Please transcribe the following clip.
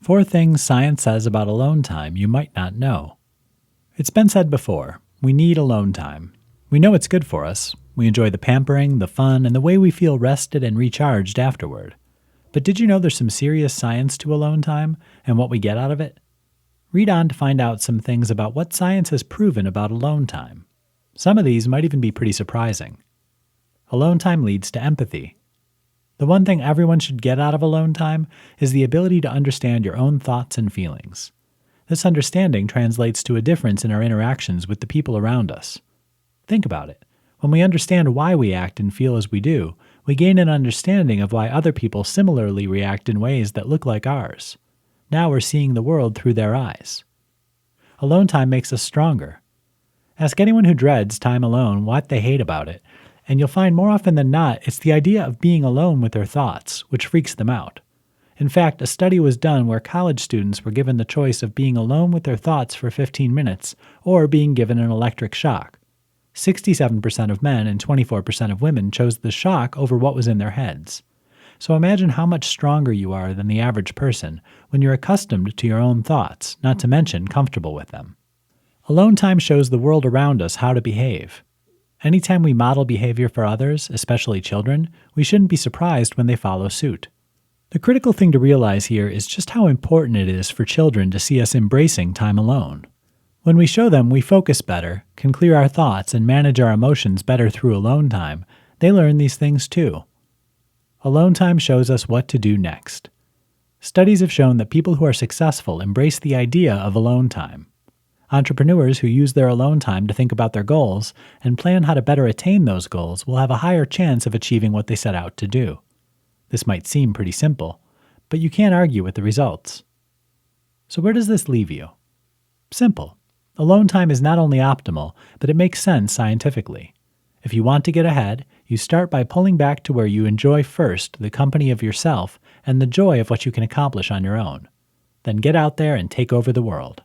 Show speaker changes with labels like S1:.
S1: 4 things science says about alone time you might not know. It's been said before, we need alone time. We know it's good for us. We enjoy the pampering, the fun, and the way we feel rested and recharged afterward. But did you know there's some serious science to alone time and what we get out of it? Read on to find out some things about what science has proven about alone time. Some of these might even be pretty surprising. Alone time leads to empathy. The one thing everyone should get out of alone time is the ability to understand your own thoughts and feelings. This understanding translates to a difference in our interactions with the people around us. Think about it. When we understand why we act and feel as we do, we gain an understanding of why other people similarly react in ways that look like ours. Now we're seeing the world through their eyes. Alone time makes us stronger. Ask anyone who dreads time alone what they hate about it, and you'll find more often than not it's the idea of being alone with their thoughts, which freaks them out. In fact, a study was done where college students were given the choice of being alone with their thoughts for 15 minutes or being given an electric shock. 67% of men and 24% of women chose the shock over what was in their heads. So imagine how much stronger you are than the average person when you're accustomed to your own thoughts, not to mention comfortable with them. Alone time shows the world around us how to behave. Anytime we model behavior for others, especially children, we shouldn't be surprised when they follow suit. The critical thing to realize here is just how important it is for children to see us embracing time alone. When we show them we focus better, can clear our thoughts, and manage our emotions better through alone time, they learn these things too. Alone time shows us what to do next. Studies have shown that people who are successful embrace the idea of alone time. Entrepreneurs who use their alone time to think about their goals and plan how to better attain those goals will have a higher chance of achieving what they set out to do. This might seem pretty simple, but you can't argue with the results. So where does this leave you? Simple. Alone time is not only optimal, but it makes sense scientifically. If you want to get ahead, you start by pulling back to where you enjoy first the company of yourself and the joy of what you can accomplish on your own. Then get out there and take over the world.